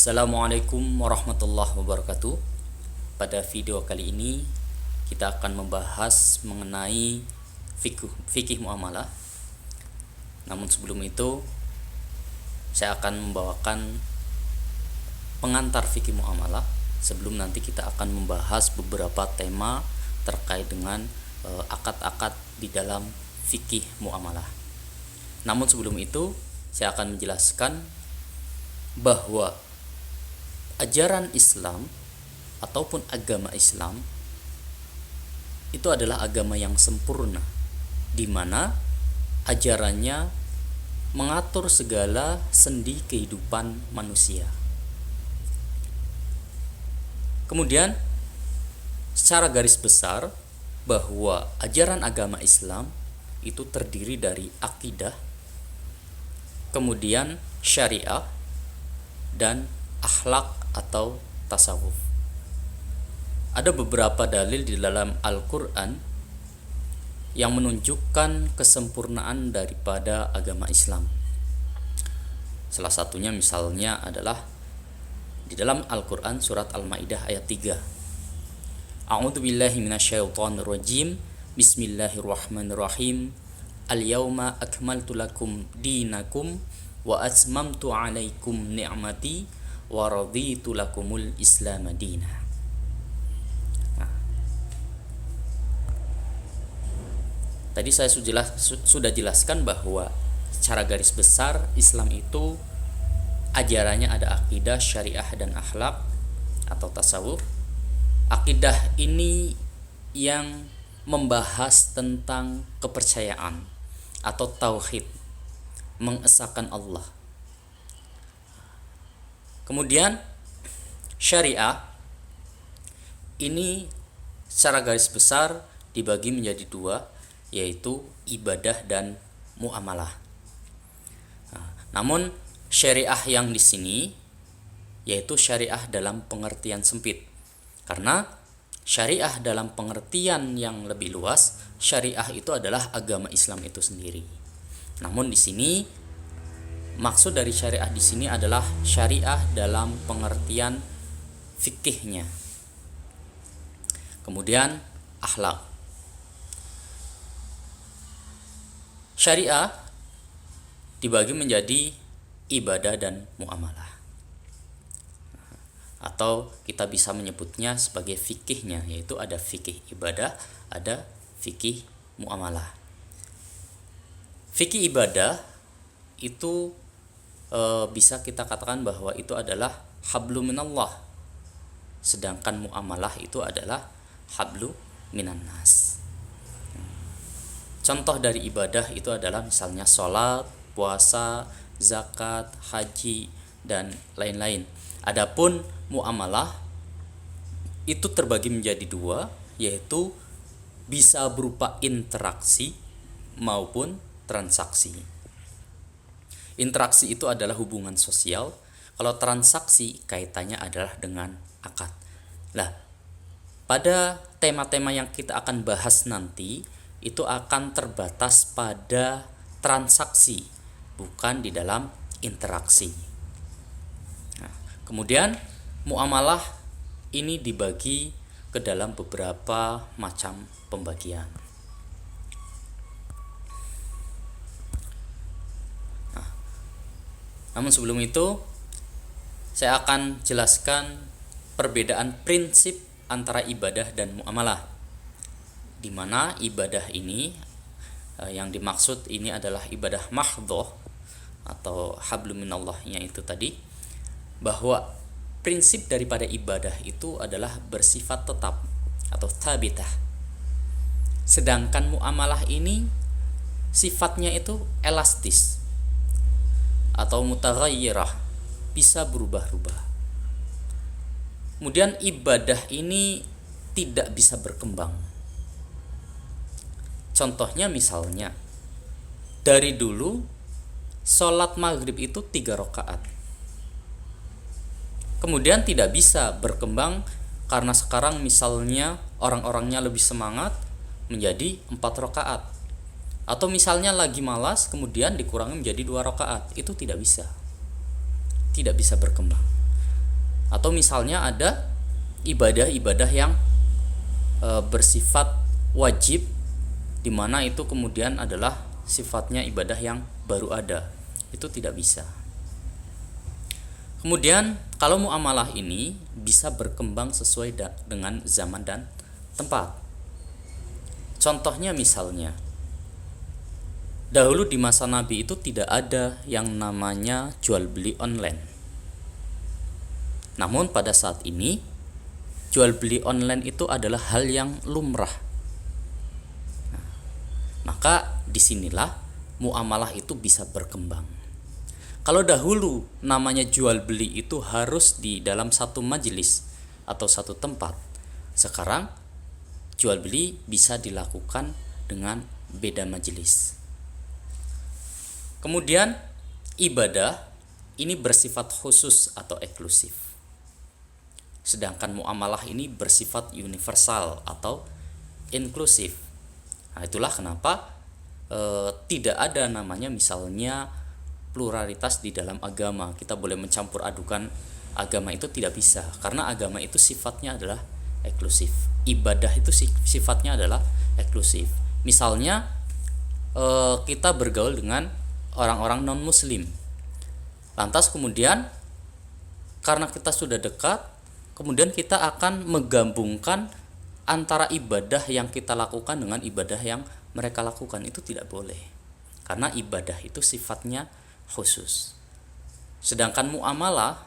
Assalamualaikum warahmatullahi wabarakatuh. Pada video kali ini kita akan membahas mengenai fikih muamalah. Namun sebelum itu saya akan membawakan pengantar fikih muamalah sebelum nanti kita akan membahas beberapa tema terkait dengan akad-akad di dalam fikih muamalah. Namun sebelum itu saya akan menjelaskan bahwa ajaran Islam ataupun agama Islam itu adalah agama yang sempurna, di mana ajarannya mengatur segala sendi kehidupan manusia. Kemudian secara garis besar bahwa ajaran agama Islam itu terdiri dari akidah, kemudian syariah, dan akhlak atau tasawuf. Ada beberapa dalil di dalam Al-Quran yang menunjukkan kesempurnaan daripada agama Islam. Salah satunya misalnya adalah di dalam Al-Quran surat Al-Maidah ayat 3. A'udzu billahi minasyaitonir rajim. Bismillahirrahmanirrahim. Al-yauma akmaltu lakum dinakum wa atmamtu 'alaikum ni'mati wa raditu lakumul Islam madina. Tadi saya sudah jelaskan bahwa secara garis besar Islam itu ajarannya ada akidah, syariah, dan akhlak atau tasawuf. Akidah ini yang membahas tentang kepercayaan atau tauhid, mengesahkan Allah. Kemudian syariah ini secara garis besar dibagi menjadi dua, yaitu ibadah dan muamalah. Namun syariah yang di sini yaitu syariah dalam pengertian sempit. Karena syariah dalam pengertian yang lebih luas, syariah itu adalah agama Islam itu sendiri. Namun di sini maksud dari syariah di sini adalah syariah dalam pengertian fikihnya. Kemudian akhlak. Syariah dibagi menjadi ibadah dan muamalah. Atau kita bisa menyebutnya sebagai fikihnya, yaitu ada fikih ibadah, ada fikih muamalah. Fikih ibadah itu bisa kita katakan bahwa itu adalah hablu minallah, sedangkan muamalah itu adalah hablu minan nas. Contoh dari ibadah itu adalah misalnya sholat, puasa, zakat, haji, dan lain-lain. Adapun muamalah itu terbagi menjadi dua, yaitu bisa berupa interaksi maupun transaksi. Interaksi itu adalah hubungan sosial, kalau transaksi kaitannya adalah dengan akad. Nah, pada tema-tema yang kita akan bahas nanti itu akan terbatas pada transaksi, bukan di dalam interaksi. Nah, kemudian muamalah ini dibagi ke dalam beberapa macam pembagian. Namun sebelum itu saya akan jelaskan perbedaan prinsip antara ibadah dan muamalah. Di mana ibadah ini yang dimaksud ini adalah ibadah mahdhah atau hablu minallahnya itu tadi, bahwa prinsip daripada ibadah itu adalah bersifat tetap atau thabitah. Sedangkan muamalah ini sifatnya itu elastis atau mutaghayyirah, bisa berubah-ubah. Kemudian ibadah ini tidak bisa berkembang. Contohnya misalnya dari dulu sholat maghrib itu 3 rakaat, kemudian tidak bisa berkembang karena sekarang misalnya orang-orangnya lebih semangat menjadi 4 rakaat, atau misalnya lagi malas kemudian dikurangi menjadi 2 rakaat. Itu tidak bisa berkembang. Atau misalnya ada ibadah-ibadah yang bersifat wajib, di mana itu kemudian adalah sifatnya ibadah yang baru ada, itu tidak bisa. Kemudian kalau muamalah ini bisa berkembang sesuai dengan zaman dan tempat. Contohnya misalnya, dahulu di masa Nabi itu tidak ada yang namanya jual beli online. Namun pada saat ini jual beli online itu adalah hal yang lumrah. Maka disinilah muamalah itu bisa berkembang. Kalau dahulu namanya jual beli itu harus di dalam satu majelis atau satu tempat, sekarang jual beli bisa dilakukan dengan beda majelis. Kemudian ibadah ini bersifat khusus atau eksklusif, sedangkan muamalah ini bersifat universal atau inklusif. Nah, itulah kenapa tidak ada namanya misalnya pluralitas di dalam agama. Kita boleh mencampur adukan agama, itu tidak bisa, karena agama itu sifatnya adalah eksklusif. Ibadah itu sifatnya adalah eksklusif. Misalnya kita bergaul dengan orang-orang non muslim, lantas kemudian karena kita sudah dekat, kemudian kita akan menggabungkan antara ibadah yang kita lakukan dengan ibadah yang mereka lakukan. Itu tidak boleh, karena ibadah itu sifatnya khusus. Sedangkan muamalah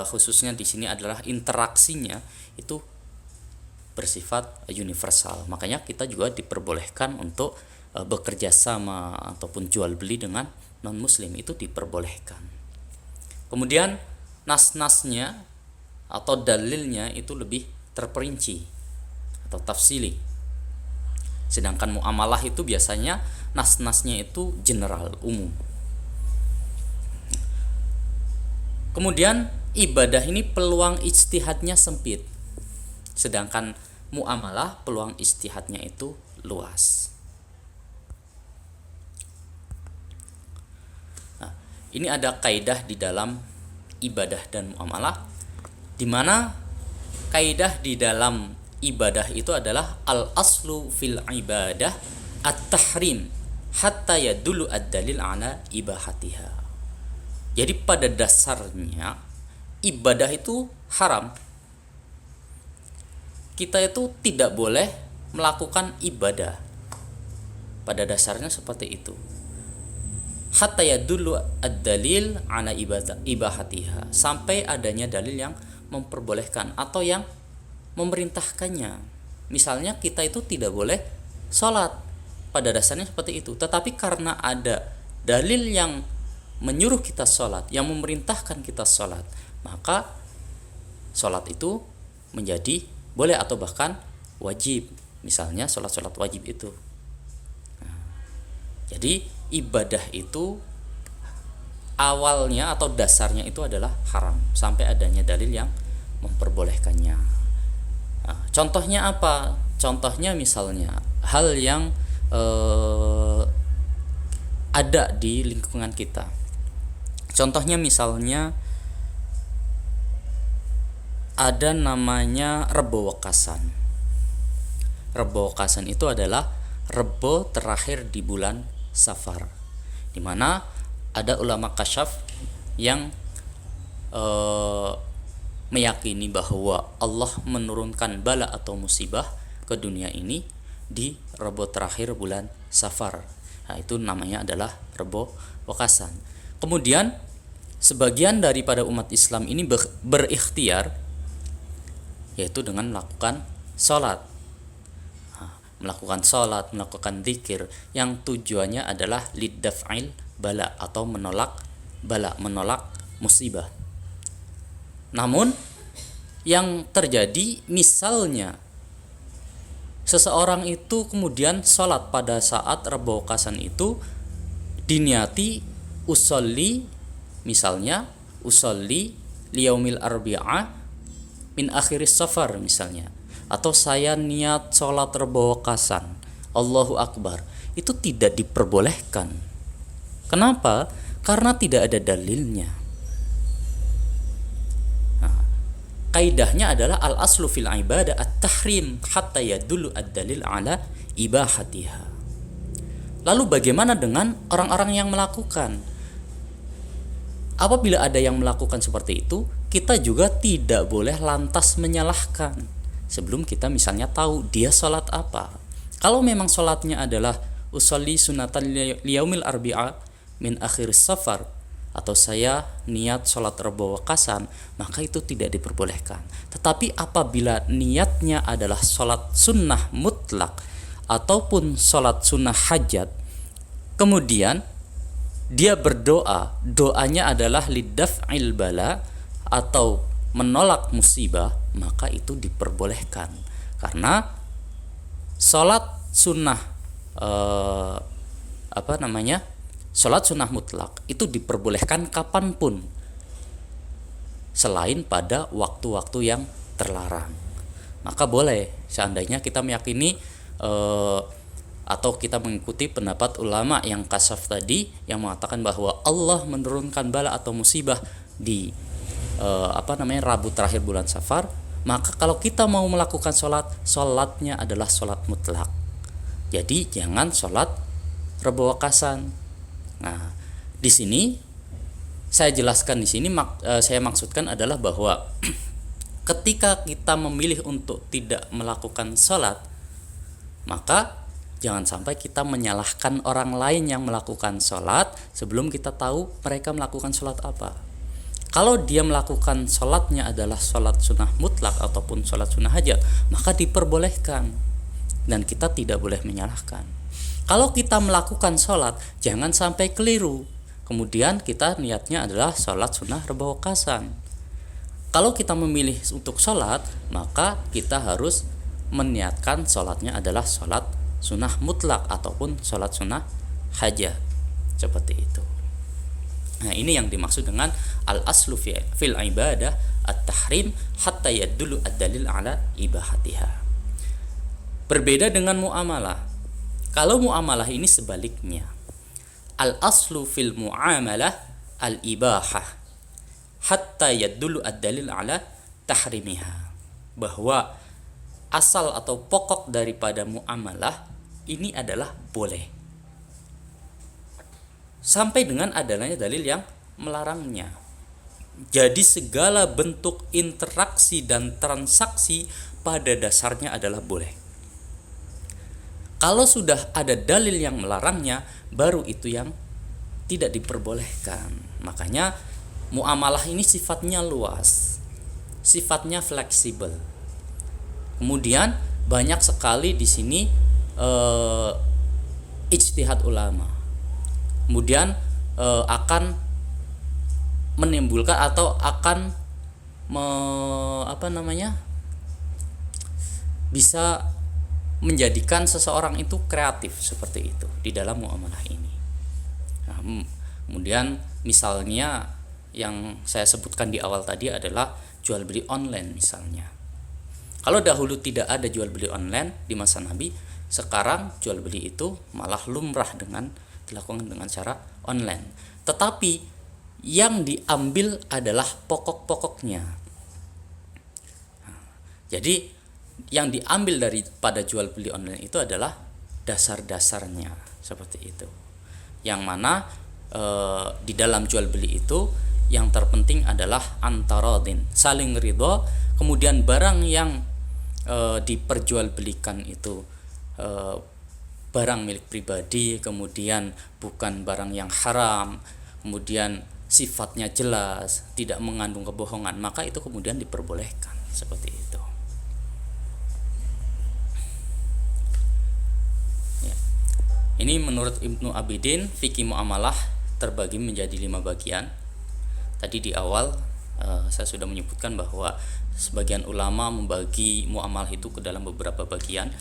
khususnya di sini adalah interaksinya itu bersifat universal. Makanya kita juga diperbolehkan untuk bekerja sama ataupun jual beli dengan non muslim, itu diperbolehkan. Kemudian nas-nasnya atau dalilnya itu lebih terperinci atau tafsili. Sedangkan muamalah itu biasanya nas-nasnya itu general, umum. Kemudian ibadah ini peluang ijtihadnya sempit, sedangkan muamalah peluang ijtihadnya itu luas. Nah, ini ada kaidah di dalam ibadah dan muamalah, di mana kaidah di dalam ibadah itu adalah al aslu fil ibadah at-tahrim hatta yadullu ad-dalil ala ibahatiha. Jadi pada dasarnya ibadah itu haram. Kita itu tidak boleh melakukan ibadah. Pada dasarnya seperti itu. Hatta yadullu ad-dalil ala ibahatiha, sampai adanya dalil yang memperbolehkan atau yang memerintahkannya. Misalnya kita itu tidak boleh sholat, pada dasarnya seperti itu. Tetapi karena ada dalil yang menyuruh kita sholat, yang memerintahkan kita sholat, maka sholat itu menjadi boleh atau bahkan wajib. Misalnya sholat wajib itu. Nah, jadi ibadah itu awalnya atau dasarnya itu adalah haram sampai adanya dalil yang memperbolehkannya. Nah, contohnya apa? Contohnya misalnya hal yang ada di lingkungan kita. Contohnya misalnya ada namanya Rebo Wekasan. Rebo Wekasan itu adalah rebo terakhir di bulan Safar, di mana ada ulama kasyaf yang meyakini bahwa Allah menurunkan bala atau musibah ke dunia ini di rebo terakhir bulan Safar. Nah, itu namanya adalah Rebo Wekasan. Kemudian sebagian daripada umat Islam ini berikhtiar, yaitu dengan melakukan sholat. Melakukan sholat, melakukan zikir yang tujuannya adalah liddaf'il bala atau menolak bala, menolak musibah. Namun yang terjadi misalnya seseorang itu kemudian sholat pada saat Rebo Wekasan itu diniati usolli, misalnya usolli liyaumil arbi'ah min akhiris safar misalnya, atau saya niat sholat Rebo Wekasan, Allahu Akbar, itu tidak diperbolehkan. Kenapa? Karena tidak ada dalilnya. kaidahnya adalah al aslu fil ibadah at-tahrim hatta yadullu ad-dalil ala ibahatiha. Lalu bagaimana dengan orang-orang yang melakukan? Apabila ada yang melakukan seperti itu, kita juga tidak boleh lantas menyalahkan sebelum kita misalnya tahu dia sholat apa. Kalau memang sholatnya adalah usolli sunatan liyaumil arbi'a min akhir safar, atau saya niat sholat Rebo Wakasan, maka itu tidak diperbolehkan. Tetapi apabila niatnya adalah sholat sunnah mutlak ataupun sholat sunnah hajat, kemudian dia berdoa, doanya adalah lidaf'il bala atau menolak musibah, maka itu diperbolehkan. Karena sholat sunnah sholat sunnah mutlak itu diperbolehkan kapanpun selain pada waktu-waktu yang terlarang. Maka boleh seandainya kita meyakini atau kita mengikuti pendapat ulama yang kasaf tadi yang mengatakan bahwa Allah menurunkan bala atau musibah di Rabu terakhir bulan Safar, maka kalau kita mau melakukan sholatnya adalah sholat mutlak. Jadi jangan sholat Rebo Wakasan. Nah, di sini saya jelaskan saya maksudkan adalah bahwa ketika kita memilih untuk tidak melakukan sholat, maka jangan sampai kita menyalahkan orang lain yang melakukan sholat sebelum kita tahu mereka melakukan sholat apa. Kalau dia melakukan sholatnya adalah sholat sunnah mutlak ataupun sholat sunnah hajat, maka diperbolehkan dan kita tidak boleh menyalahkan. Kalau kita melakukan sholat, jangan sampai keliru. Kemudian kita niatnya adalah sholat sunnah Rebo Wakasan. Kalau kita memilih untuk sholat, maka kita harus meniatkan sholatnya adalah sholat sunnah mutlak ataupun sholat sunnah hajat, seperti itu. Nah, ini yang dimaksud dengan al aslu fil ibadah at-tahrim hatta yadullu ad-dalil ala ibahatiha. Berbeda dengan muamalah. Kalau muamalah ini sebaliknya, al aslu fil muamalah al ibahah hatta yadullu ad-dalil ala tahrimiha, bahwa asal atau pokok daripada muamalah ini adalah boleh sampai dengan adanya dalil yang melarangnya. Jadi segala bentuk interaksi dan transaksi pada dasarnya adalah boleh. Kalau sudah ada dalil yang melarangnya, baru itu yang tidak diperbolehkan. Makanya muamalah ini sifatnya luas, sifatnya fleksibel. Kemudian banyak sekali di sini ijtihad ulama. Kemudian akan menimbulkan atau akan bisa menjadikan seseorang itu kreatif seperti itu di dalam muamalah ini. Nah, kemudian misalnya yang saya sebutkan di awal tadi adalah jual beli online misalnya. Kalau dahulu tidak ada jual beli online di masa Nabi, sekarang jual beli itu malah lumrah dengan dilakukan dengan cara online. Tetapi yang diambil adalah pokok-pokoknya. Jadi yang diambil daripada jual beli online itu adalah dasar-dasarnya, seperti itu. Yang mana di dalam jual beli itu yang terpenting adalah antaradin, saling ridho. Kemudian barang yang diperjualbelikan itu barang milik pribadi, kemudian bukan barang yang haram, kemudian sifatnya jelas, tidak mengandung kebohongan, maka itu kemudian diperbolehkan, seperti itu. Ya. Ini menurut Ibnu Abidin, fikih muamalah terbagi menjadi 5 bagian. Tadi di awal saya sudah menyebutkan bahwa sebagian ulama membagi muamalah itu ke dalam beberapa bagian.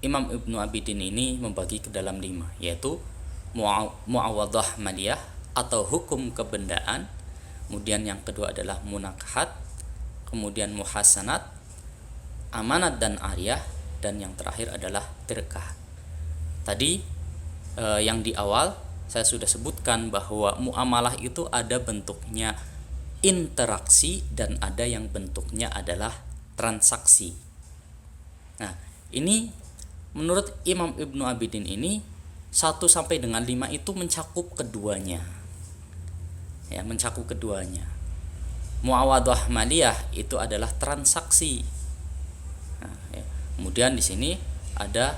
Imam Ibnu Abidin ini membagi ke dalam 5, yaitu muawadhah maliyah atau hukum kebendaan, kemudian yang kedua adalah munakahat, kemudian muhasanat, amanat dan ariyah, dan yang terakhir adalah tirkah. Tadi yang di awal saya sudah sebutkan bahwa muamalah itu ada bentuknya interaksi dan ada yang bentuknya adalah transaksi. Nah, ini menurut Imam Ibnu Abidin ini 1 sampai dengan 5 itu mencakup keduanya. Ya, mencakup keduanya. Muawadhah maliyah itu adalah transaksi. Nah, ya. Kemudian di sini ada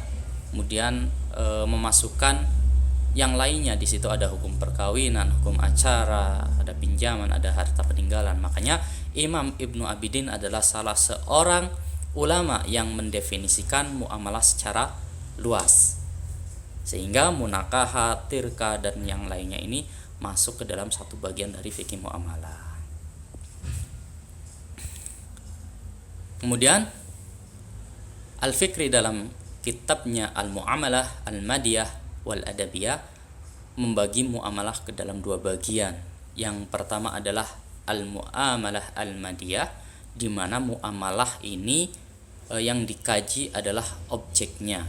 memasukkan yang lainnya. Di situ ada hukum perkawinan, hukum acara, ada pinjaman, ada harta peninggalan. Makanya Imam Ibnu Abidin adalah salah seorang ulama yang mendefinisikan muamalah secara luas, sehingga munakahat, tirka, dan yang lainnya ini masuk ke dalam satu bagian dari fikih muamalah. Kemudian Al-Fikri dalam kitabnya Al-Mu'amalah Al-Madiyah wal Adabiyah membagi muamalah ke dalam 2 bagian. Yang pertama adalah Al-Mu'amalah Al-Madiyah, di mana muamalah ini yang dikaji adalah objeknya.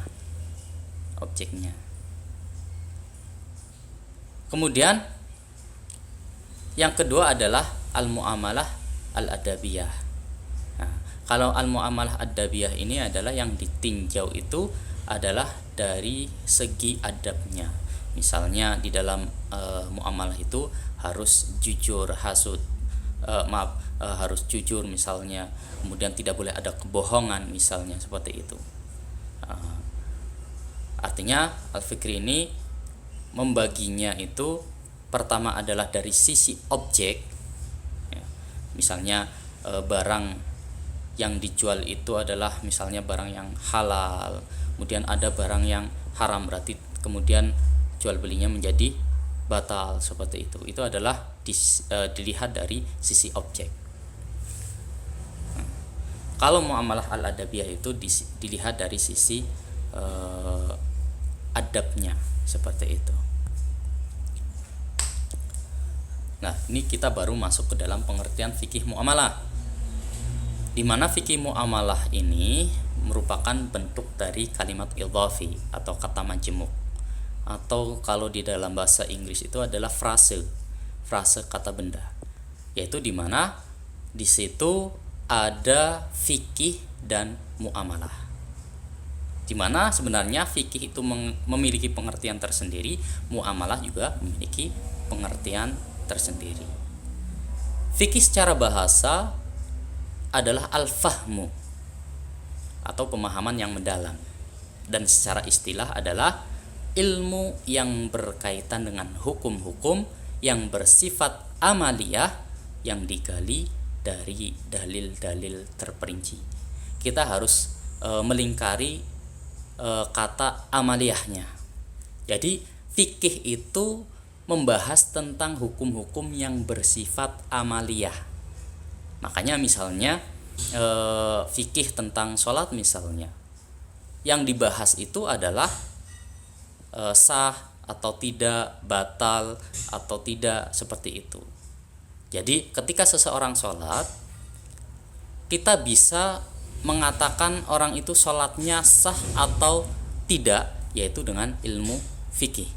Kemudian yang kedua adalah Al-Mu'amalah Al-Adabiyah. Nah, kalau Al-Mu'amalah Ad-Dabiyah ini adalah yang ditinjau itu adalah dari segi adabnya. Misalnya di dalam muamalah itu harus jujur, harus jujur misalnya. Kemudian tidak boleh ada kebohongan misalnya, seperti itu. Artinya Al-Fikri ini membaginya itu pertama adalah dari sisi objek. Ya, misalnya barang yang dijual itu adalah misalnya barang yang halal, kemudian ada barang yang haram, berarti kemudian jual belinya menjadi batal, seperti itu. Itu adalah dilihat dari sisi objek. Kalau muamalah al-adabiyah itu dilihat dari sisi adabnya, seperti itu. Nah, ini kita baru masuk ke dalam pengertian fikih muamalah, di mana fikih muamalah ini merupakan bentuk dari kalimat idhafi atau kata majmuk, atau kalau di dalam bahasa Inggris itu adalah frase kata benda, yaitu di mana di situ ada fikih dan muamalah, di mana sebenarnya fikih itu memiliki pengertian tersendiri, muamalah juga memiliki pengertian tersendiri. Fikih secara bahasa adalah al-fahmu atau pemahaman yang mendalam, dan secara istilah adalah ilmu yang berkaitan dengan hukum-hukum yang bersifat amaliyah yang digali dari dalil-dalil terperinci. Kita harus melingkari kata amaliyahnya. Jadi fikih itu membahas tentang hukum-hukum yang bersifat amaliyah. Makanya misalnya fikih tentang sholat misalnya, yang dibahas itu adalah sah atau tidak, batal atau tidak, seperti itu. Jadi ketika seseorang sholat, kita bisa mengatakan orang itu sholatnya sah atau tidak, yaitu dengan ilmu fikih.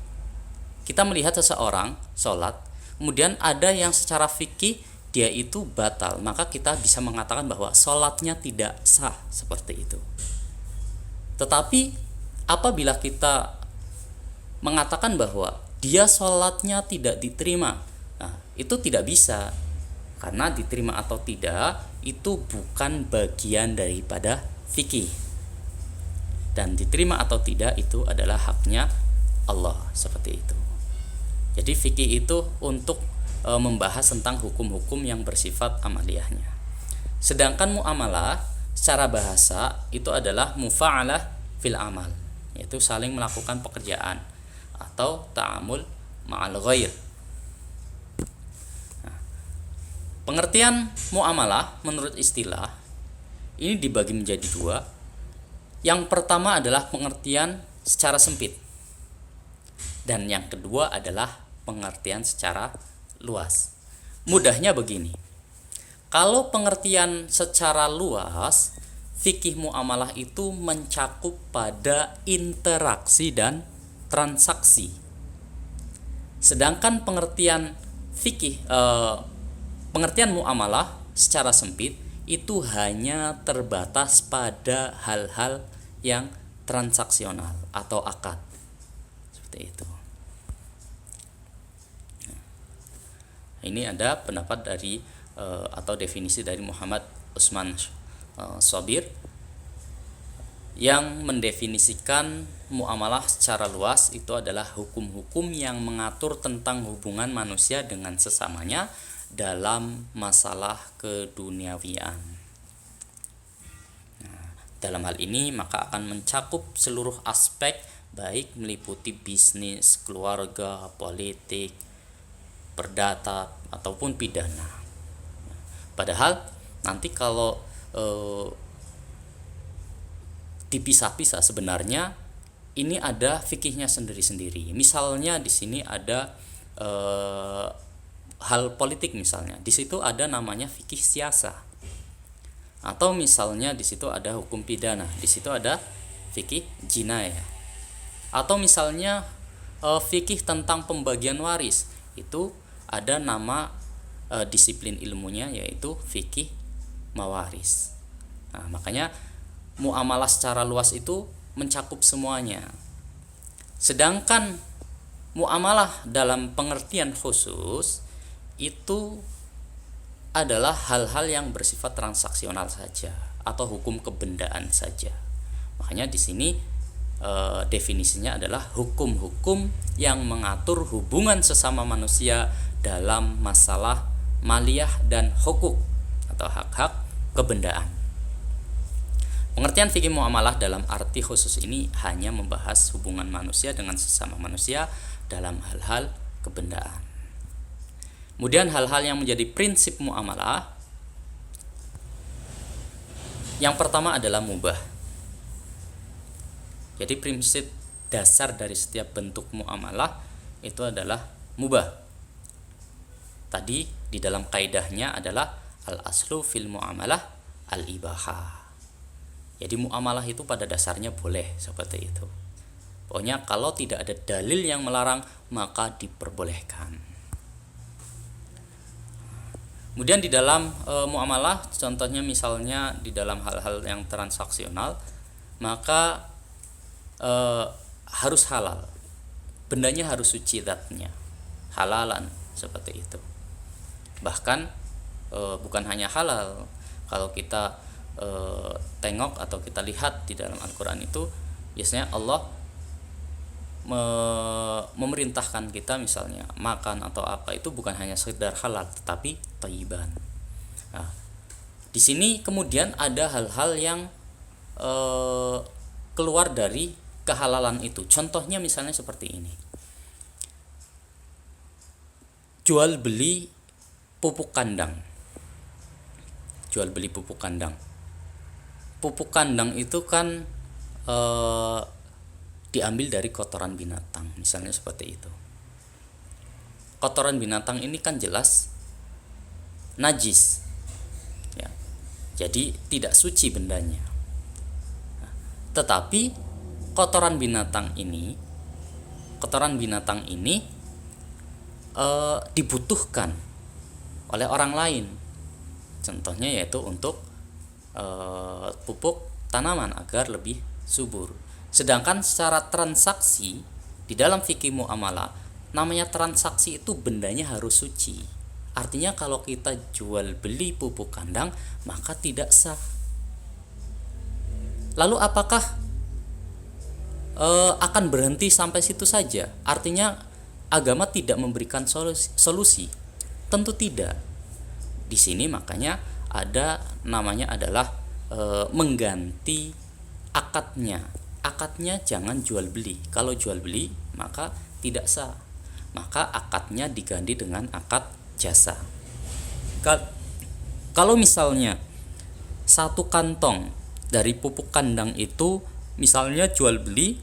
Kita melihat seseorang sholat, kemudian ada yang secara fikih dia itu batal, maka kita bisa mengatakan bahwa sholatnya tidak sah, seperti itu. Tetapi apabila kita mengatakan bahwa dia sholatnya tidak diterima, nah, itu tidak bisa, karena diterima atau tidak itu bukan bagian daripada fikih, dan diterima atau tidak itu adalah haknya Allah, seperti itu. Jadi fikih itu untuk membahas tentang hukum-hukum yang bersifat amaliyahnya. Sedangkan muamalah secara bahasa itu adalah mufa'alah fil amal, yaitu saling melakukan pekerjaan atau ta'amul ma'al ghair. Nah, pengertian muamalah menurut istilah ini dibagi menjadi 2. Yang pertama adalah pengertian secara sempit, dan yang kedua adalah pengertian secara luas. Mudahnya begini, kalau pengertian secara luas, fikih muamalah itu mencakup pada interaksi dan transaksi. Sedangkan pengertian fikih pengertian muamalah secara sempit itu hanya terbatas pada hal-hal yang transaksional atau akad. Seperti itu. Ini ada pendapat dari atau definisi dari Muhammad Usman Shabir yang mendefinisikan muamalah secara luas itu adalah hukum-hukum yang mengatur tentang hubungan manusia dengan sesamanya dalam masalah keduniawian. Nah, dalam hal ini maka akan mencakup seluruh aspek, baik meliputi bisnis, keluarga, politik, perdata ataupun pidana. Padahal nanti kalau dipisah-pisah sebenarnya ini ada fikihnya sendiri-sendiri. Misalnya di sini ada hal politik misalnya. Di situ ada namanya fikih siasa. Atau misalnya di situ ada hukum pidana. Di situ ada fikih jinayah. Atau misalnya fikih tentang pembagian waris. Itu ada nama disiplin ilmunya yaitu fikih mawaris. Nah, makanya muamalah secara luas itu mencakup semuanya. Sedangkan muamalah dalam pengertian khusus itu adalah hal-hal yang bersifat transaksional saja atau hukum kebendaan saja. Makanya di sini definisinya adalah hukum-hukum yang mengatur hubungan sesama manusia dalam masalah maliyah dan hukuk atau hak-hak kebendaan. Pengertian fikih muamalah dalam arti khusus ini hanya membahas hubungan manusia dengan sesama manusia dalam hal-hal kebendaan. Kemudian hal-hal yang menjadi prinsip muamalah, yang pertama adalah mubah. Jadi prinsip dasar dari setiap bentuk muamalah itu adalah mubah. Tadi di dalam kaidahnya adalah al-aslu fil muamalah al-ibahah. Jadi muamalah itu pada dasarnya boleh seperti itu. Pokoknya kalau tidak ada dalil yang melarang maka diperbolehkan. Kemudian di dalam muamalah, contohnya misalnya di dalam hal-hal yang transaksional, maka harus halal. Bendanya harus suci zatnya, halalan seperti itu. Bahkan bukan hanya halal, kalau kita tengok atau kita lihat di dalam Al-Quran itu biasanya Allah memerintahkan kita misalnya makan atau apa itu bukan hanya sekedar halal tetapi thayyiban. Nah, di sini kemudian ada hal-hal yang keluar dari kehalalan itu. Contohnya misalnya seperti ini. Jual beli pupuk kandang. Jual beli pupuk kandang. Pupuk kandang itu kan diambil dari kotoran binatang, misalnya seperti itu. Kotoran binatang ini kan jelas najis, ya. Jadi tidak suci bendanya. Nah, tetapi kotoran binatang ini dibutuhkan oleh orang lain. Contohnya yaitu untuk pupuk tanaman agar lebih subur. Sedangkan secara transaksi di dalam fikih muamalah, namanya transaksi itu bendanya harus suci. Artinya kalau kita jual beli pupuk kandang maka tidak sah. Lalu apakah akan berhenti sampai situ saja? Artinya agama tidak memberikan solusi? Tentu tidak. Di sini makanya ada namanya adalah mengganti akadnya. Akadnya jangan jual beli. Kalau jual beli maka tidak sah. Maka akadnya diganti dengan akad jasa. Kalau misalnya satu kantong dari pupuk kandang itu misalnya jual beli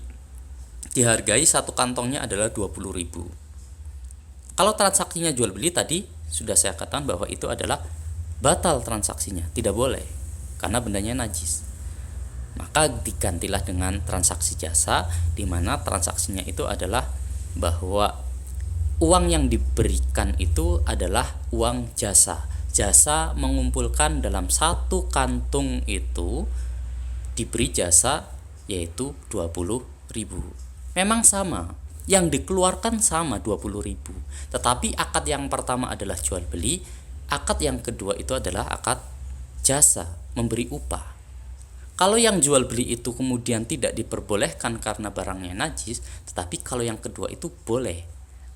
dihargai satu kantongnya adalah 20.000. Kalau transaksinya jual beli tadi sudah saya katakan bahwa itu adalah batal transaksinya, tidak boleh karena bendanya najis. Maka digantilah dengan transaksi jasa, di mana transaksinya itu adalah bahwa uang yang diberikan itu adalah uang jasa. jasa mengumpulkan dalam satu kantung itu diberi jasa yaitu 20.000. Memang sama, yang dikeluarkan sama 20.000. Tetapi akad yang pertama adalah jual beli, akad yang kedua itu adalah akad jasa, memberi upah. Kalau yang jual beli itu kemudian tidak diperbolehkan karena barangnya najis, tetapi kalau yang kedua itu boleh.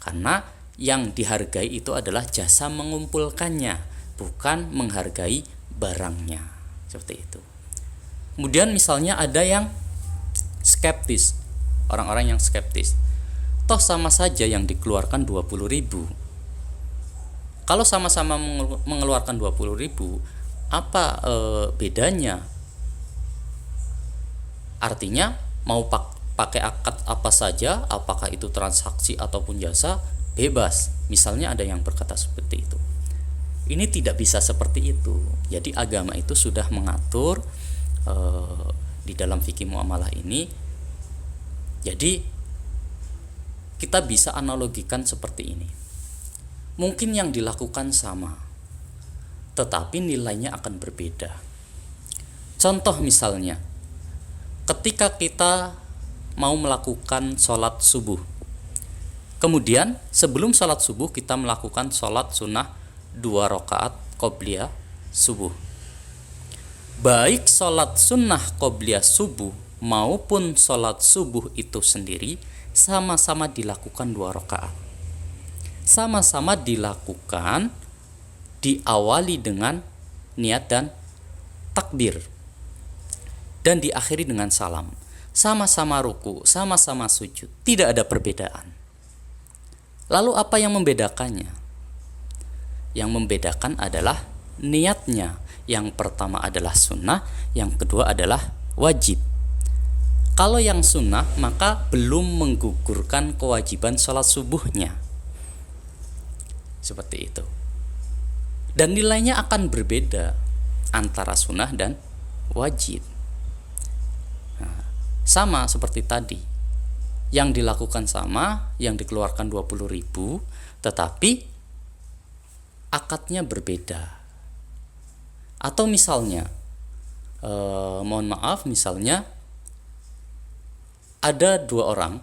Karena yang dihargai itu adalah jasa mengumpulkannya, bukan menghargai barangnya. Seperti itu. Kemudian misalnya ada yang skeptis, orang-orang yang skeptis. Toh sama saja yang dikeluarkan 20.000. Kalau sama-sama mengeluarkan 20.000, apa bedanya? Artinya mau pakai akad apa saja, apakah itu transaksi ataupun jasa, bebas. Misalnya ada yang berkata seperti itu. Ini tidak bisa seperti itu. Jadi agama itu sudah mengatur di dalam fikih muamalah ini. Jadi kita bisa analogikan seperti ini. Mungkin yang dilakukan sama, tetapi nilainya akan berbeda. Contoh misalnya, ketika kita mau melakukan sholat subuh, kemudian sebelum sholat subuh kita melakukan sholat sunnah 2 rakaat qobliyah subuh. Baik sholat sunnah qobliyah subuh maupun sholat subuh itu sendiri sama-sama dilakukan 2 rakaat. Sama-sama dilakukan diawali dengan niat dan takbir, dan diakhiri dengan salam. Sama-sama ruku, sama-sama sujud, tidak ada perbedaan. Lalu apa yang membedakannya? Yang membedakan adalah niatnya. Yang pertama adalah sunnah, yang kedua adalah wajib. Kalau yang sunnah maka belum menggugurkan kewajiban sholat subuhnya. Seperti itu. Dan nilainya akan berbeda antara sunnah dan wajib. Sama seperti tadi, yang dilakukan sama, yang dikeluarkan 20.000, tetapi akadnya berbeda. Atau misalnya mohon maaf, misalnya ada 2 orang,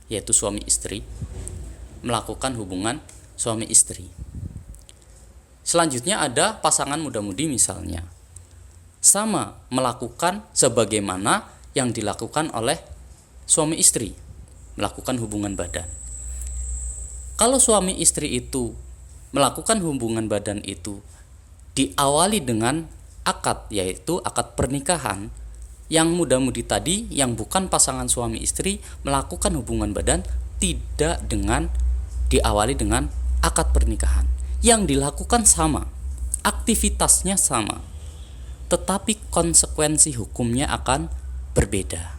yaitu suami istri, melakukan hubungan suami istri. Selanjutnya ada pasangan muda-mudi misalnya, sama melakukan sebagaimana yang dilakukan oleh suami istri, melakukan hubungan badan. Kalau suami istri itu melakukan hubungan badan itu diawali dengan akad, yaitu akad pernikahan, yang muda-mudi tadi yang bukan pasangan suami istri melakukan hubungan badan tidak dengan diawali dengan akad pernikahan. Yang dilakukan sama, aktivitasnya sama, tetapi konsekuensi hukumnya akan berbeda.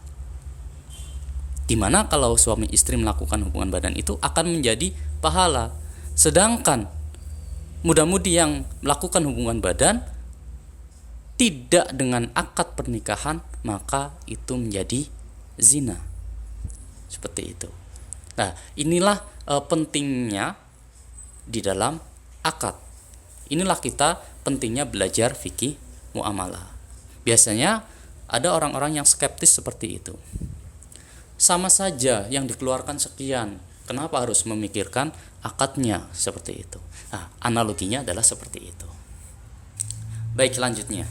Dimana kalau suami istri melakukan hubungan badan itu akan menjadi pahala, sedangkan muda-mudi yang melakukan hubungan badan tidak dengan akad pernikahan, maka itu menjadi zina. Seperti itu. Nah, inilah pentingnya di dalam akad. Inilah kita pentingnya belajar fikih muamalah. Biasanya ada orang-orang yang skeptis seperti itu. Sama saja yang dikeluarkan sekian, kenapa harus memikirkan akadnya seperti itu? Nah, analoginya adalah seperti itu. Baik, selanjutnya,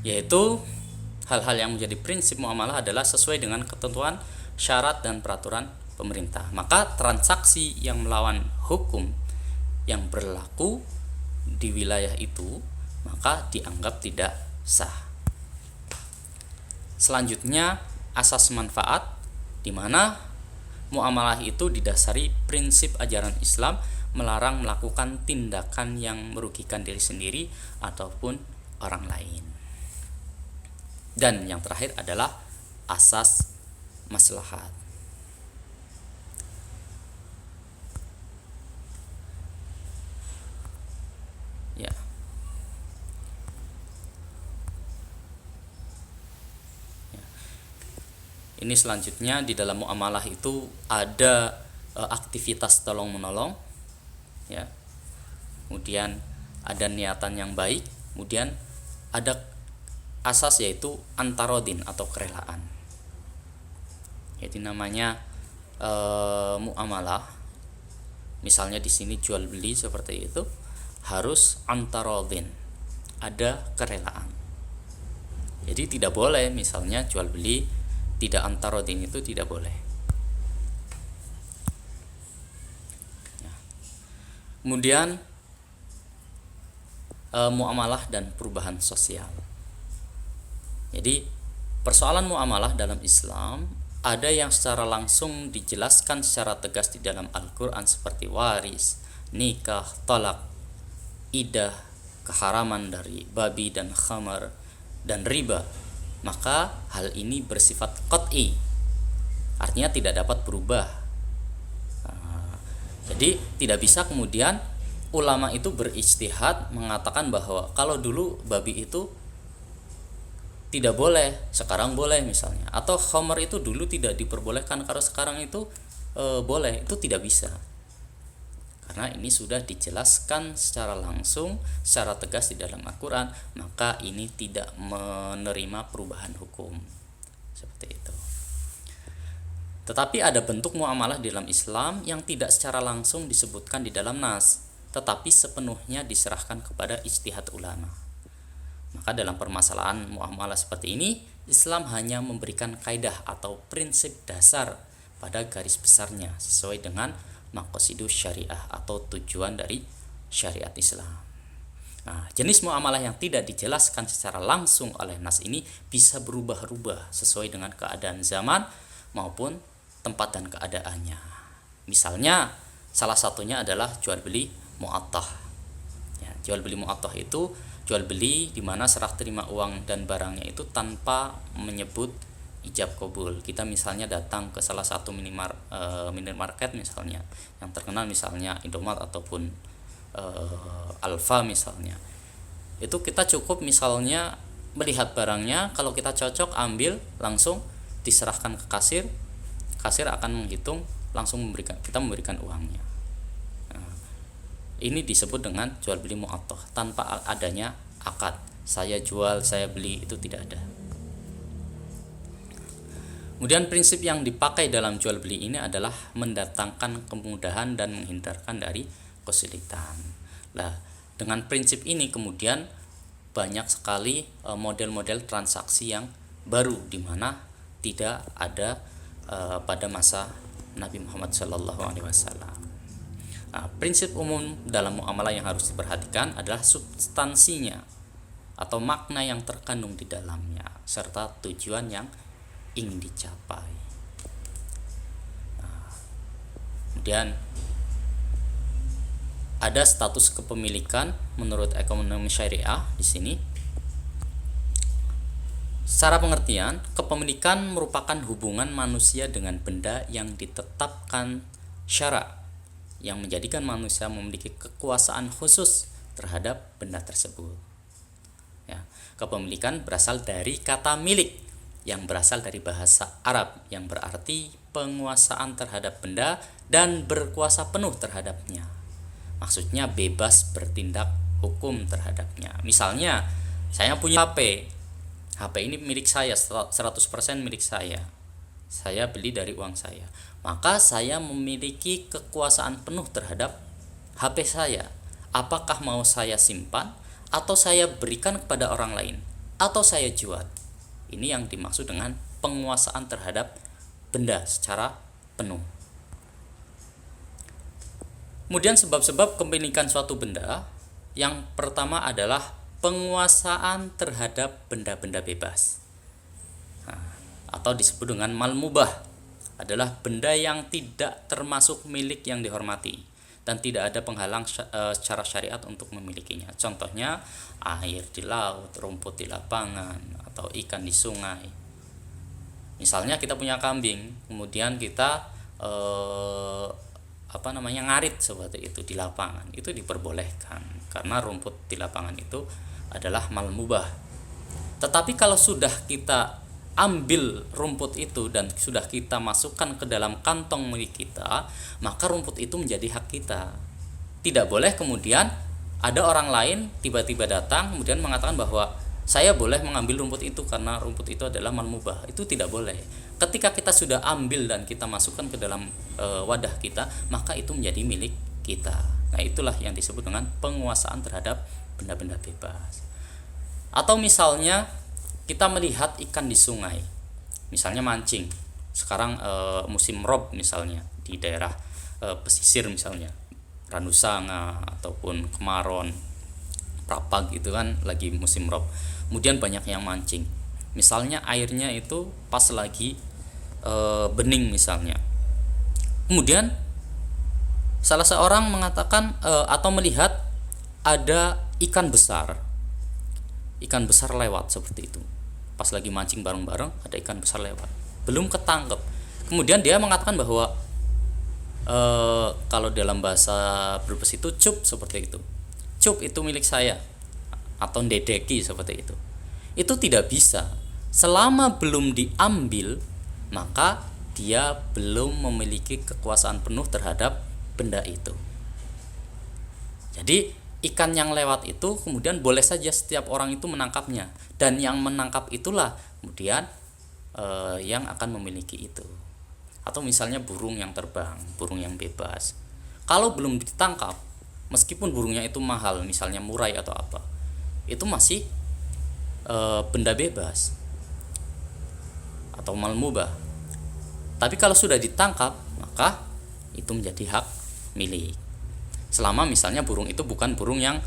yaitu hal-hal yang menjadi prinsip muamalah adalah sesuai dengan ketentuan, syarat, dan peraturan pemerintah. Maka transaksi yang melawan hukum yang berlaku di wilayah itu maka dianggap tidak sah. Selanjutnya, asas manfaat, di mana muamalah itu didasari prinsip ajaran Islam melarang melakukan tindakan yang merugikan diri sendiri ataupun orang lain. Dan yang terakhir adalah asas maslahat. Ya. Ini selanjutnya di dalam muamalah itu ada aktivitas tolong menolong, ya. kemudian ada niatan yang baik, kemudian ada asas yaitu antarodin atau kerelaan. Jadi namanya muamalah. Misalnya di sini jual beli seperti itu harus antarodin, ada kerelaan. Jadi tidak boleh misalnya jual beli tidak antarodin, itu tidak boleh. Ya. Kemudian muamalah dan perubahan sosial. Jadi persoalan muamalah dalam Islam ada yang secara langsung dijelaskan secara tegas di dalam Al-Quran seperti waris, nikah, talak, idah, keharaman dari babi dan khamar dan riba. Maka hal ini bersifat qat'i, artinya tidak dapat berubah. Jadi tidak bisa kemudian ulama itu berijtihad mengatakan bahwa kalau dulu babi itu tidak boleh, sekarang boleh misalnya, atau khamar itu dulu tidak diperbolehkan kalau sekarang itu boleh. Itu tidak bisa, karena ini sudah dijelaskan secara langsung, secara tegas di dalam Al-Quran. Maka ini tidak menerima perubahan hukum seperti itu. Tetapi ada bentuk muamalah di dalam Islam yang tidak secara langsung disebutkan di dalam nas, tetapi sepenuhnya diserahkan kepada ijtihad ulama. Maka dalam permasalahan muamalah seperti ini, Islam hanya memberikan kaidah atau prinsip dasar pada garis besarnya sesuai dengan maqasidus syariah atau tujuan dari syariat Islam. Nah, jenis muamalah yang tidak dijelaskan secara langsung oleh nas ini bisa berubah-ubah sesuai dengan keadaan zaman maupun tempat dan keadaannya. Misalnya salah satunya adalah jual beli mu'attah. Ya, jual beli mu'attah itu jual beli di mana serah terima uang dan barangnya itu tanpa menyebut ijab kabul. Kita misalnya datang ke salah satu minimarket misalnya yang terkenal, misalnya Indomaret ataupun Alfa misalnya. Itu kita cukup misalnya melihat barangnya, kalau kita cocok ambil, langsung diserahkan ke kasir. Kasir akan menghitung, langsung kita memberikan uangnya. Ini disebut dengan jual beli mu'attah tanpa adanya akad. Saya jual, saya beli, itu tidak ada. Kemudian prinsip yang dipakai dalam jual beli ini adalah mendatangkan kemudahan dan menghindarkan dari kesulitan. Nah, dengan prinsip ini kemudian banyak sekali model-model transaksi yang baru di mana tidak ada pada masa Nabi Muhammad SAW. Nah, prinsip umum dalam muamalah yang harus diperhatikan adalah substansinya atau makna yang terkandung di dalamnya serta tujuan yang ingin dicapai. Nah, kemudian ada status kepemilikan menurut ekonomi syariah di sini. Secara pengertian, kepemilikan merupakan hubungan manusia dengan benda yang ditetapkan syara yang menjadikan manusia memiliki kekuasaan khusus terhadap benda tersebut. Ya, kepemilikan berasal dari kata milik yang berasal dari bahasa Arab yang berarti penguasaan terhadap benda dan berkuasa penuh terhadapnya. Maksudnya bebas bertindak hukum terhadapnya. Misalnya, saya punya HP. HP ini milik saya, 100% milik saya. Saya beli dari uang saya. Maka saya memiliki kekuasaan penuh terhadap HP saya. Apakah mau saya simpan, atau saya berikan kepada orang lain, atau saya jual. Ini yang dimaksud dengan penguasaan terhadap benda secara penuh. Kemudian sebab-sebab kepemilikan suatu benda, yang pertama adalah penguasaan terhadap benda-benda bebas. Atau disebut dengan mal mubah, adalah benda yang tidak termasuk milik yang dihormati dan tidak ada penghalang secara syariat untuk memilikinya. Contohnya air di laut, rumput di lapangan, atau ikan di sungai. Misalnya kita punya kambing, kemudian kita ngarit seperti itu di lapangan, itu diperbolehkan karena rumput di lapangan itu adalah mal mubah. Tetapi kalau sudah kita ambil rumput itu dan sudah kita masukkan ke dalam kantong milik kita, maka rumput itu menjadi hak kita. Tidak boleh kemudian ada orang lain tiba-tiba datang kemudian mengatakan bahwa saya boleh mengambil rumput itu karena rumput itu adalah mal mubah. Itu tidak boleh. Ketika kita sudah ambil dan kita masukkan ke dalam wadah kita, maka itu menjadi milik kita. Nah, itulah yang disebut dengan penguasaan terhadap benda-benda bebas. Atau misalnya kita melihat ikan di sungai, misalnya mancing. Sekarang musim rob misalnya di daerah pesisir misalnya, Ranusanga ataupun Kemaron, Prapat gitu kan lagi musim rob. Kemudian banyak yang mancing. Misalnya airnya itu pas lagi bening misalnya. Kemudian salah seorang mengatakan atau melihat ada ikan besar. Ikan besar lewat seperti itu. Pas lagi mancing bareng-bareng ada ikan besar lewat. Belum ketangkep. Kemudian dia mengatakan bahwa kalau dalam bahasa Brebes itu cup seperti itu. Cup itu milik saya atau ndedeki seperti itu. Itu tidak bisa. Selama belum diambil, maka dia belum memiliki kekuasaan penuh terhadap benda itu. Jadi ikan yang lewat itu kemudian boleh saja setiap orang itu menangkapnya, dan yang menangkap itulah kemudian yang akan memiliki itu. Atau misalnya burung yang terbang, burung yang bebas. Kalau belum ditangkap, meskipun burungnya itu mahal, misalnya murai atau apa, itu masih benda bebas atau mal mubah. Tapi kalau sudah ditangkap, maka itu menjadi hak milik. Selama misalnya burung itu bukan burung yang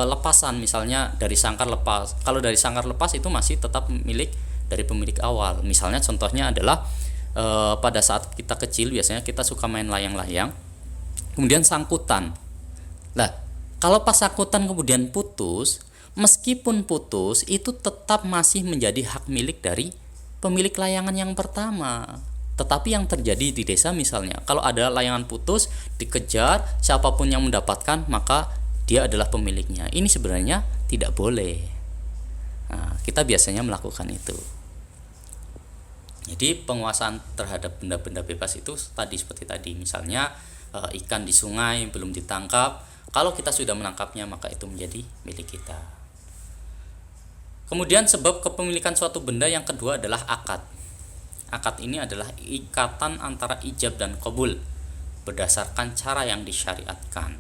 lepasan, misalnya dari sangkar lepas. Kalau dari sangkar lepas itu masih tetap milik dari pemilik awal. Misalnya contohnya adalah pada saat kita kecil biasanya kita suka main layang-layang, kemudian sangkutan. Nah, kalau pas sangkutan kemudian putus, meskipun putus itu tetap masih menjadi hak milik dari pemilik layangan yang pertama. Tetapi yang terjadi di desa misalnya, kalau ada layangan putus, dikejar, siapapun yang mendapatkan maka dia adalah pemiliknya. Ini sebenarnya tidak boleh. Nah, kita biasanya melakukan itu. Jadi penguasaan terhadap benda-benda bebas itu tadi seperti tadi, misalnya ikan di sungai belum ditangkap, kalau kita sudah menangkapnya maka itu menjadi milik kita. Kemudian sebab kepemilikan suatu benda yang kedua adalah akad. Akad ini adalah ikatan antara ijab dan qabul berdasarkan cara yang disyariatkan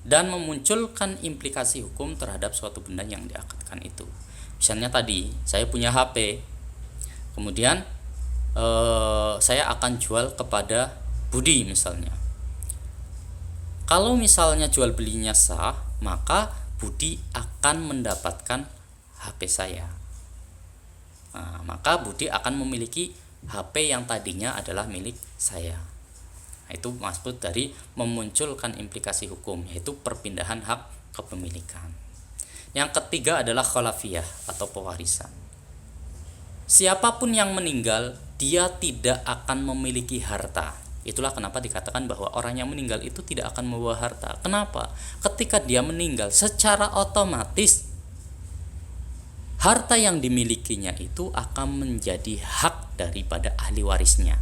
dan memunculkan implikasi hukum terhadap suatu benda yang diakadkan itu. Misalnya tadi saya punya HP, kemudian saya akan jual kepada Budi misalnya. Kalau misalnya jual belinya sah, maka Budi akan mendapatkan HP saya. Nah, maka Budi akan memiliki HP yang tadinya adalah milik saya. Nah, itu maksud dari memunculkan implikasi hukum, yaitu perpindahan hak kepemilikan. Yang ketiga adalah khalafiyah atau pewarisan. Siapapun yang meninggal, dia tidak akan memiliki harta. Itulah kenapa dikatakan bahwa orang yang meninggal itu tidak akan membawa harta. Kenapa? Ketika dia meninggal, secara otomatis harta yang dimilikinya itu akan menjadi hak daripada ahli warisnya.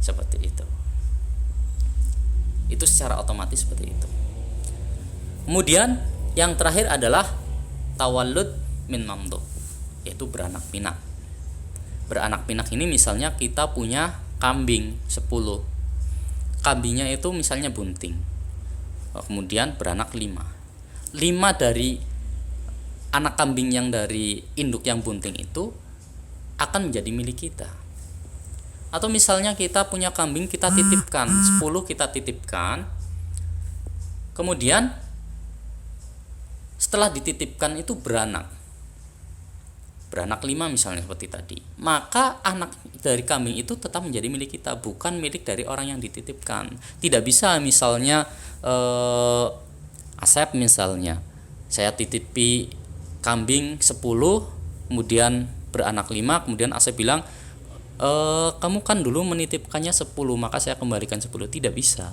Seperti itu. Itu secara otomatis seperti itu. Kemudian yang terakhir adalah tawallud min mamdud, yaitu beranak pinak. Beranak pinak ini misalnya kita punya kambing 10. Kambingnya itu misalnya bunting. Kemudian beranak 5. 5 dari anak kambing yang dari induk yang bunting itu akan menjadi milik kita. Atau misalnya kita punya kambing kita titipkan, 10 kita titipkan. Kemudian setelah dititipkan itu beranak 5 misalnya seperti tadi, maka anak dari kambing itu tetap menjadi milik kita, bukan milik dari orang yang dititipkan. Tidak bisa misalnya Asep misalnya, saya titipi kambing 10, kemudian beranak 5, kemudian Asep bilang kamu kan dulu menitipkannya 10, maka saya kembalikan 10. Tidak bisa.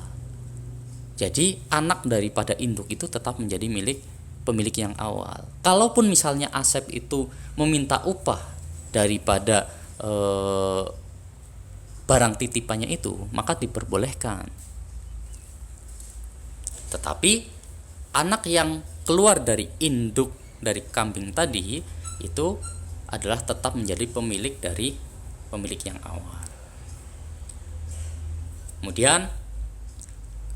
Jadi anak daripada induk itu tetap menjadi milik pemilik yang awal. Kalaupun misalnya Asep itu meminta upah daripada barang titipannya itu, maka diperbolehkan. Tetapi anak yang keluar dari induk dari kambing tadi itu adalah tetap menjadi pemilik dari pemilik yang awal. Kemudian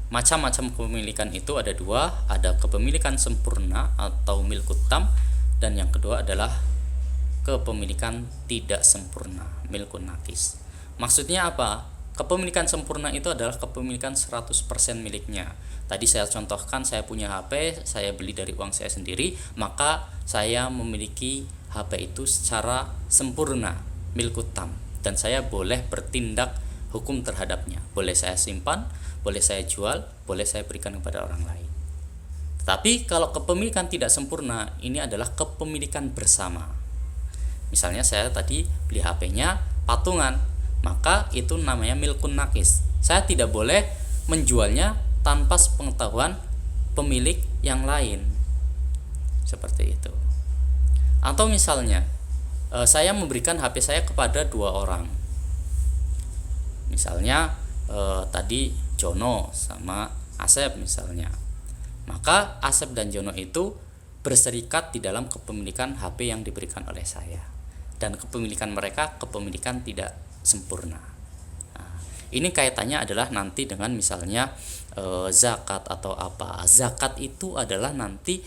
macam-macam kepemilikan itu ada dua, ada kepemilikan sempurna atau milkut tam, dan yang kedua adalah kepemilikan tidak sempurna, milkun nakis. Maksudnya apa? Kepemilikan sempurna itu adalah kepemilikan 100% miliknya. Tadi saya contohkan, saya punya HP, saya beli dari uang saya sendiri, maka saya memiliki HP itu secara sempurna, milkut tam, dan saya boleh bertindak hukum terhadapnya. Boleh saya simpan, boleh saya jual, boleh saya berikan kepada orang lain. Tapi kalau kepemilikan tidak sempurna, ini adalah kepemilikan bersama. Misalnya saya tadi beli HP-nya patungan, maka itu namanya milkun nakis. Saya tidak boleh menjualnya tanpa sepengetahuan pemilik yang lain. Seperti itu. Atau misalnya saya memberikan HP saya kepada dua orang. Misalnya tadi Jono sama Asep misalnya. Maka Asep dan Jono itu berserikat di dalam kepemilikan HP yang diberikan oleh saya. Dan kepemilikan mereka kepemilikan tidak sempurna. Nah, ini kaitannya adalah nanti dengan misalnya zakat atau apa. Zakat itu adalah nanti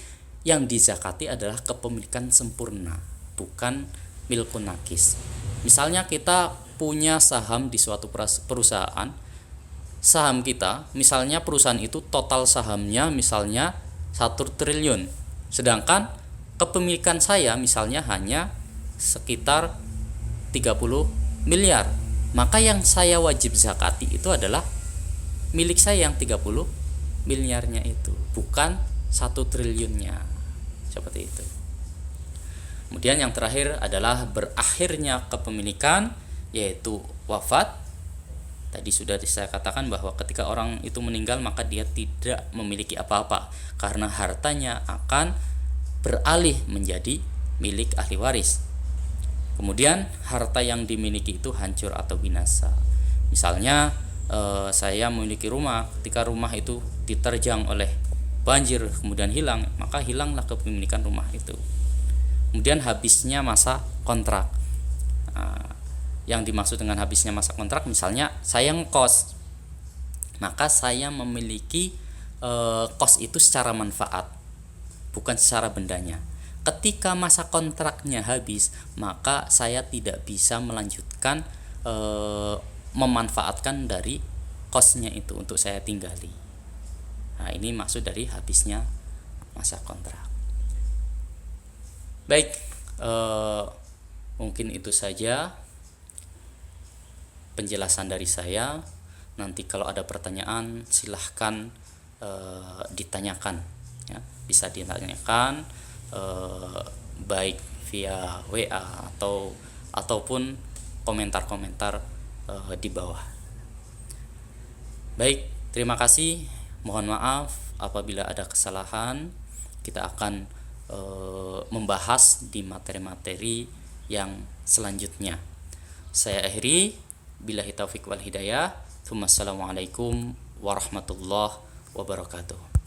yang dizakati adalah kepemilikan sempurna, bukan milkun nakis. Misalnya kita punya saham di suatu perusahaan, saham kita, misalnya perusahaan itu total sahamnya misalnya 1 triliun, sedangkan kepemilikan saya misalnya hanya sekitar 30 miliar, maka yang saya wajib zakati itu adalah milik saya yang 30 miliarnya itu, bukan 1 triliunnya. Seperti itu. Kemudian yang terakhir adalah berakhirnya kepemilikan, yaitu wafat. Tadi sudah saya katakan bahwa ketika orang itu meninggal maka dia tidak memiliki apa-apa, karena hartanya akan beralih menjadi milik ahli waris. Kemudian harta yang dimiliki itu hancur atau binasa. Misalnya saya memiliki rumah, ketika rumah itu diterjang oleh banjir kemudian hilang, maka hilanglah kepemilikan rumah itu. Kemudian habisnya masa kontrak. Yang dimaksud dengan habisnya masa kontrak, misalnya saya ngekos, maka saya memiliki kos itu secara manfaat, bukan secara bendanya. Ketika masa kontraknya habis, maka saya tidak bisa melanjutkan memanfaatkan dari kosnya itu untuk saya tinggali. Nah, ini maksud dari habisnya masa kontrak. Baik, mungkin itu saja penjelasan dari saya. Nanti kalau ada pertanyaan silahkan ditanyakan, ya. Bisa ditanyakan baik via WA ataupun komentar-komentar di bawah. Baik, terima kasih. Mohon maaf apabila ada kesalahan. Kita akan membahas di materi-materi yang selanjutnya. Saya akhiri, billahi taufiq wal hidayah. Assalamualaikum warahmatullahi wabarakatuh.